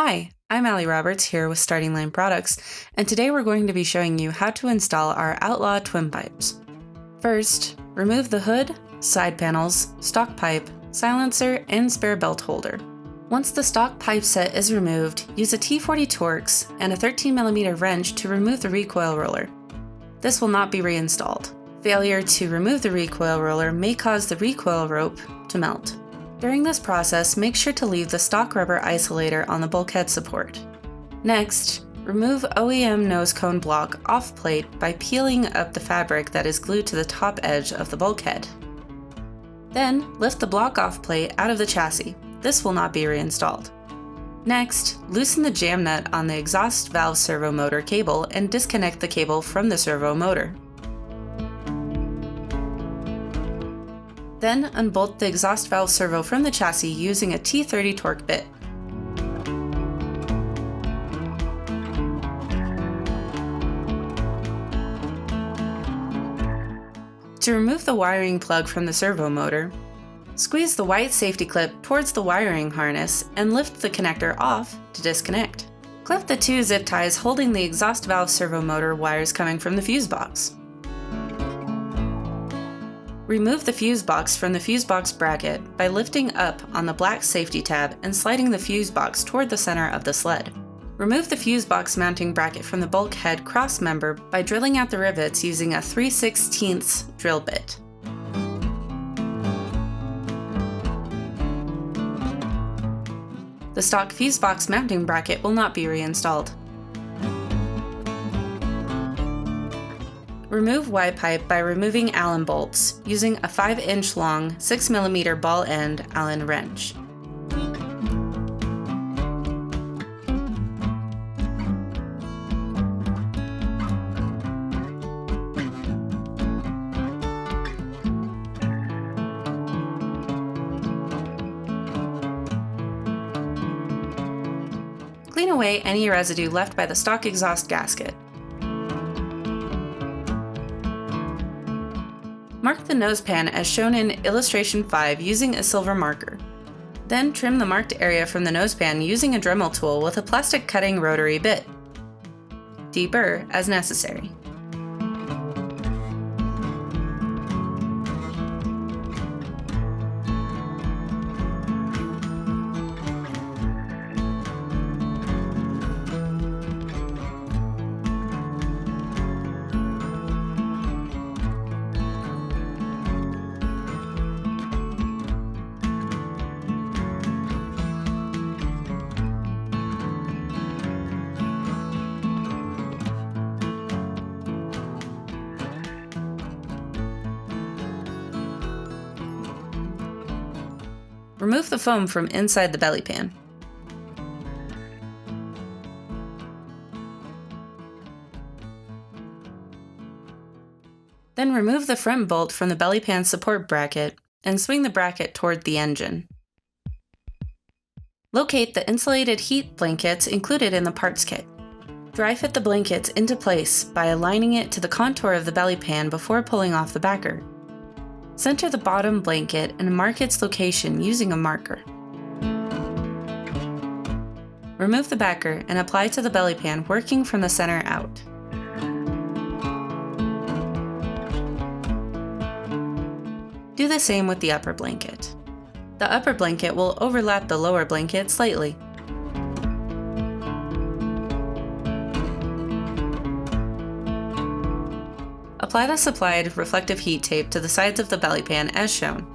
Hi, I'm Allie Roberts here with Starting Line Products, and today we're going to be showing you how to install our Outlaw twin pipes. First, remove the hood, side panels, stock pipe, silencer, and spare belt holder. Once the stock pipe set is removed, use a T40 Torx and a 13mm wrench to remove the recoil roller. This will not be reinstalled. Failure to remove the recoil roller may cause the recoil rope to melt. During this process, make sure to leave the stock rubber isolator on the bulkhead support. Next, remove OEM nose cone block off plate by peeling up the fabric that is glued to the top edge of the bulkhead. Then, lift the block off plate out of the chassis. This will not be reinstalled. Next, loosen the jam nut on the exhaust valve servo motor cable and disconnect the cable from the servo motor. Then, unbolt the exhaust valve servo from the chassis using a T30 torque bit. To remove the wiring plug from the servo motor, squeeze the white safety clip towards the wiring harness and lift the connector off to disconnect. Clip the two zip ties holding the exhaust valve servo motor wires coming from the fuse box. Remove the fuse box from the fuse box bracket by lifting up on the black safety tab and sliding the fuse box toward the center of the sled. Remove the fuse box mounting bracket from the bulkhead cross member by drilling out the rivets using a 3/16 drill bit. The stock fuse box mounting bracket will not be reinstalled. Remove Y pipe by removing Allen bolts using a 5-inch long 6mm ball end Allen wrench. Clean away any residue left by the stock exhaust gasket. Mark the nose pan as shown in illustration 5 using a silver marker. Then trim the marked area from the nose pan using a Dremel tool with a plastic cutting rotary bit. Deburr as necessary. Remove the foam from inside the belly pan. Then remove the front bolt from the belly pan support bracket and swing the bracket toward the engine. Locate the insulated heat blankets included in the parts kit. Dry fit the blankets into place by aligning it to the contour of the belly pan before pulling off the backer. Center the bottom blanket and mark its location using a marker. Remove the backer and apply to the belly pan working from the center out. Do the same with the upper blanket. The upper blanket will overlap the lower blanket slightly. Apply the supplied reflective heat tape to the sides of the belly pan as shown.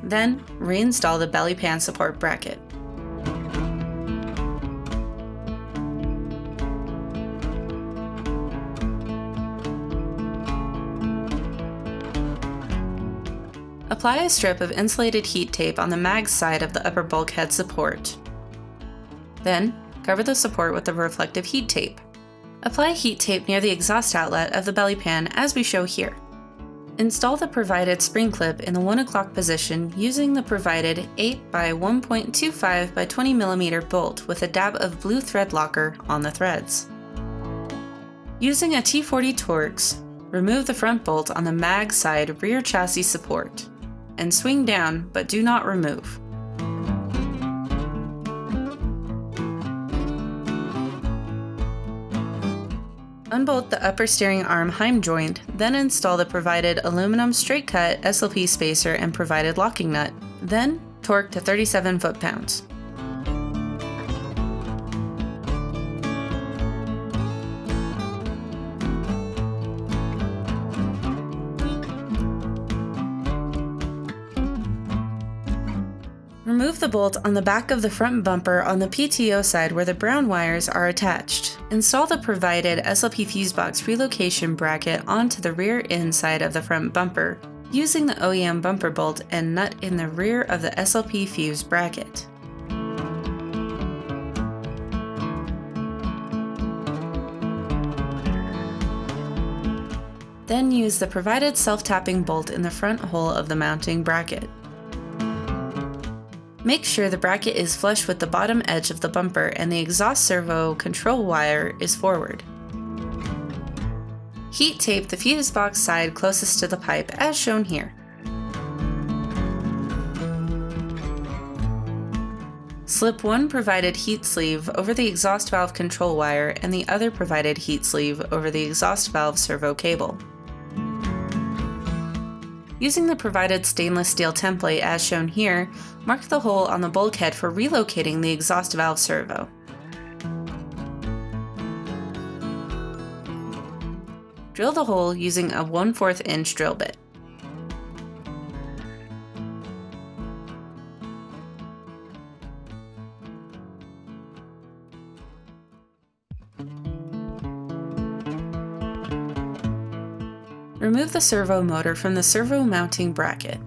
Then, reinstall the belly pan support bracket. Apply a strip of insulated heat tape on the mag side of the upper bulkhead support. Then, cover the support with the reflective heat tape. Apply heat tape near the exhaust outlet of the belly pan as we show here. Install the provided spring clip in the 1 o'clock position using the provided 8 by 1.25 by 20mm bolt with a dab of blue thread locker on the threads. Using a T40 Torx, remove the front bolt on the mag side rear chassis support and swing down but do not remove. Unbolt the upper steering arm heim joint, then install the provided aluminum straight-cut SLP spacer and provided locking nut. Then, torque to 37 foot-pounds. Remove the bolt on the back of the front bumper on the PTO side where the brown wires are attached. Install the provided SLP fuse box relocation bracket onto the rear inside of the front bumper, using the OEM bumper bolt and nut in the rear of the SLP fuse bracket. Then use the provided self-tapping bolt in the front hole of the mounting bracket. Make sure the bracket is flush with the bottom edge of the bumper and the exhaust servo control wire is forward. Heat tape the fuse box side closest to the pipe as shown here. Slip one provided heat sleeve over the exhaust valve control wire and the other provided heat sleeve over the exhaust valve servo cable. Using the provided stainless steel template as shown here, mark the hole on the bulkhead for relocating the exhaust valve servo. Drill the hole using a 1/4 inch drill bit. Remove the servo motor from the servo mounting bracket.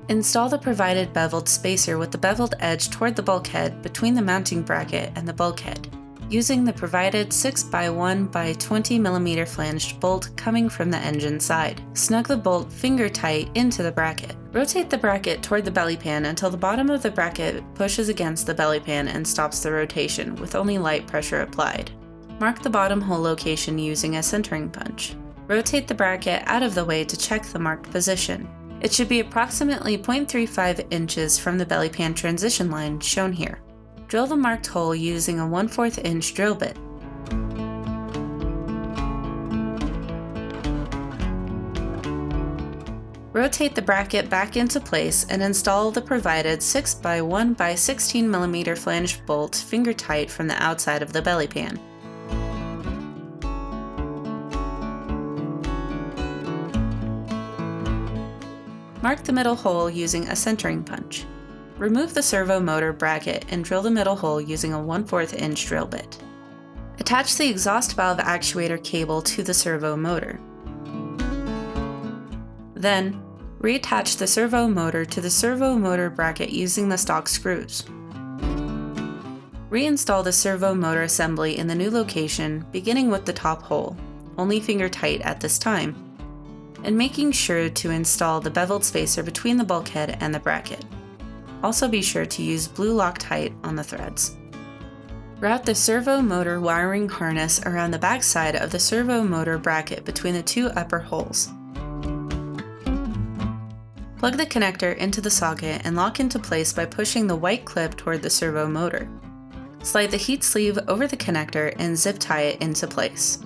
Install the provided beveled spacer with the beveled edge toward the bulkhead between the mounting bracket and the bulkhead, using the provided 6x1x20mm flanged bolt coming from the engine side. Snug the bolt finger tight into the bracket. Rotate the bracket toward the belly pan until the bottom of the bracket pushes against the belly pan and stops the rotation with only light pressure applied. Mark the bottom hole location using a centering punch. Rotate the bracket out of the way to check the marked position. It should be approximately 0.35 inches from the belly pan transition line shown here. Drill the marked hole using a 1/4 inch drill bit. Rotate the bracket back into place and install the provided 6x1x16mm flanged bolt finger tight from the outside of the belly pan. Mark the middle hole using a centering punch. Remove the servo motor bracket and drill the middle hole using a 1/4 inch drill bit. Attach the exhaust valve actuator cable to the servo motor. Then, reattach the servo motor to the servo motor bracket using the stock screws. Reinstall the servo motor assembly in the new location, beginning with the top hole, only finger tight at this time, and making sure to install the beveled spacer between the bulkhead and the bracket. Also be sure to use blue Loctite on the threads. Route the servo motor wiring harness around the back side of the servo motor bracket between the two upper holes. Plug the connector into the socket and lock into place by pushing the white clip toward the servo motor. Slide the heat sleeve over the connector and zip tie it into place.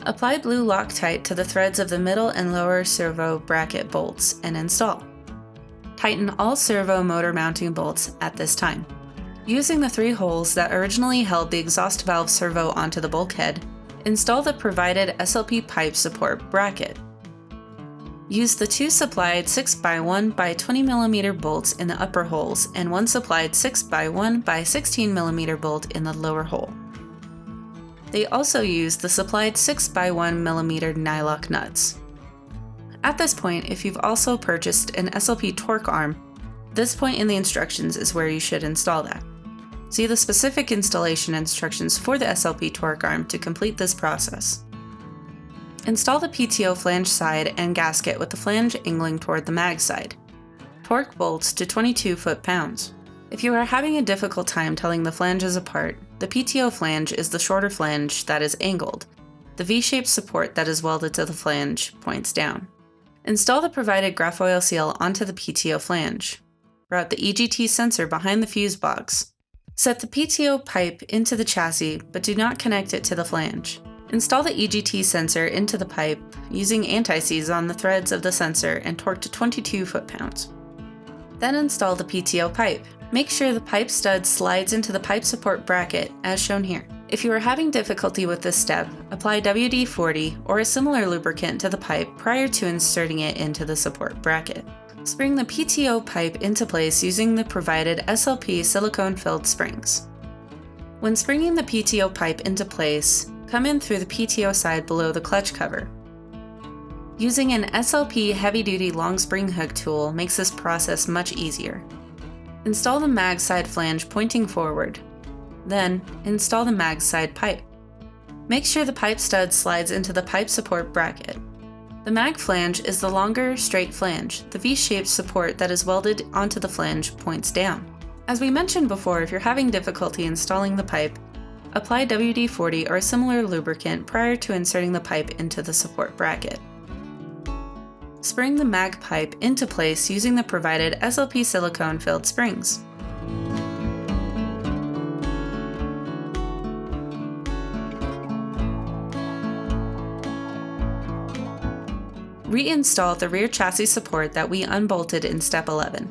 Apply blue Loctite to the threads of the middle and lower servo bracket bolts and install. Tighten all servo motor mounting bolts at this time. Using the 3 holes that originally held the exhaust valve servo onto the bulkhead, install the provided SLP pipe support bracket. Use the 2 supplied 6x1x20mm bolts in the upper holes and 1 supplied 6x1x16mm bolt in the lower hole. They also use the supplied 6x1mm nylock nuts. At this point, if you've also purchased an SLP torque arm, this point in the instructions is where you should install that. See the specific installation instructions for the SLP torque arm to complete this process. Install the PTO flange side and gasket with the flange angling toward the mag side. Torque bolts to 22 foot-pounds. If you are having a difficult time telling the flanges apart, the PTO flange is the shorter flange that is angled. The V-shaped support that is welded to the flange points down. Install the provided graph oil seal onto the PTO flange. route the EGT sensor behind the fuse box. Set the PTO pipe into the chassis, but do not connect it to the flange. Install the EGT sensor into the pipe using anti-seize on the threads of the sensor and torque to 22 foot-pounds. Then install the PTO pipe. Make sure the pipe stud slides into the pipe support bracket as shown here. If you are having difficulty with this step, apply WD-40 or a similar lubricant to the pipe prior to inserting it into the support bracket. Spring the PTO pipe into place using the provided SLP silicone-filled springs. When springing the PTO pipe into place, come in through the PTO side below the clutch cover. Using an SLP heavy-duty long spring hook tool makes this process much easier. Install the mag side flange pointing forward. Then, install the mag side pipe. Make sure the pipe stud slides into the pipe support bracket. The mag flange is the longer, straight flange. The V-shaped support that is welded onto the flange points down. As we mentioned before, if you're having difficulty installing the pipe, apply WD-40 or a similar lubricant prior to inserting the pipe into the support bracket. Spring the mag pipe into place using the provided SLP silicone-filled springs. Reinstall the rear chassis support that we unbolted in step 11.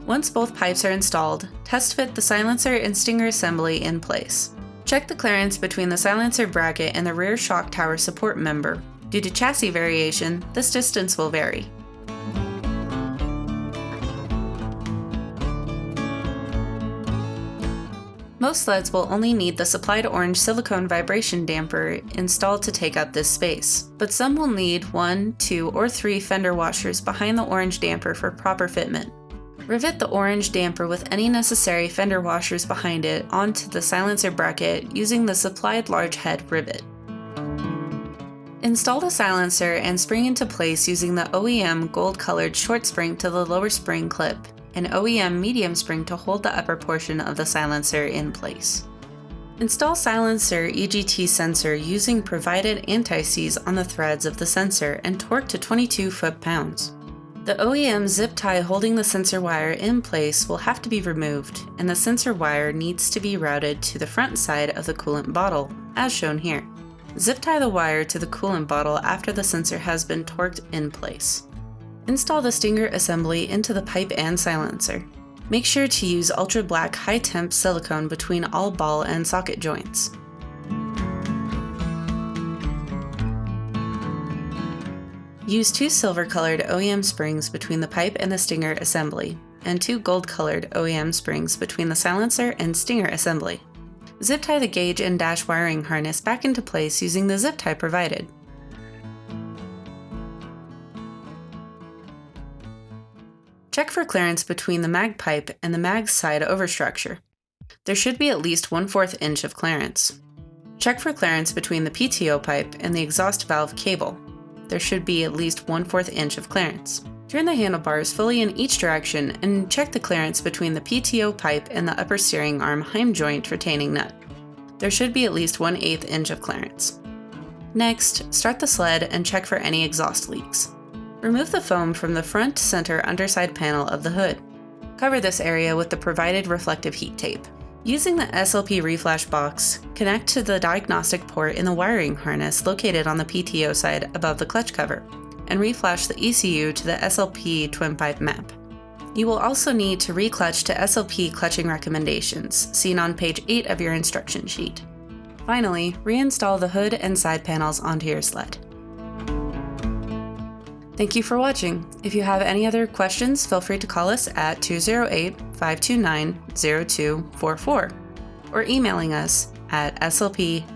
Once both pipes are installed, test fit the silencer and stinger assembly in place. Check the clearance between the silencer bracket and the rear shock tower support member. Due to chassis variation, this distance will vary. Most sleds will only need the supplied orange silicone vibration damper installed to take up this space, but some will need 1, 2, or 3 fender washers behind the orange damper for proper fitment. Rivet the orange damper with any necessary fender washers behind it onto the silencer bracket using the supplied large head rivet. Install the silencer and spring into place using the OEM gold-colored short spring to the lower spring clip, and OEM medium spring to hold the upper portion of the silencer in place. Install silencer EGT sensor using provided anti-seize on the threads of the sensor and torque to 22 foot-pounds. The OEM zip tie holding the sensor wire in place will have to be removed, and the sensor wire needs to be routed to the front side of the coolant bottle, as shown here. Zip tie the wire to the coolant bottle after the sensor has been torqued in place. Install the stinger assembly into the pipe and silencer. Make sure to use ultra black high temp silicone between all ball and socket joints. Use 2 silver-colored OEM springs between the pipe and the stinger assembly, and 2 gold-colored OEM springs between the silencer and stinger assembly. Zip tie the gauge and dash wiring harness back into place using the zip tie provided. Check for clearance between the mag pipe and the mag side overstructure. There should be at least 1/4 inch of clearance. Check for clearance between the PTO pipe and the exhaust valve cable. There should be at least 1/4 inch of clearance. Turn the handlebars fully in each direction and check the clearance between the PTO pipe and the upper steering arm heim joint retaining nut. There should be at least 1/8 inch of clearance. Next, start the sled and check for any exhaust leaks. Remove the foam from the front center underside panel of the hood. Cover this area with the provided reflective heat tape. Using the SLP reflash box, connect to the diagnostic port in the wiring harness located on the PTO side above the clutch cover, and reflash the ECU to the SLP twin pipe map. You will also need to reclutch to SLP clutching recommendations, seen on page 8 of your instruction sheet. Finally, reinstall the hood and side panels onto your sled. Thank you for watching. If you have any other questions, feel free to call us at 208-529-0244 or emailing us at slp@slp.cc.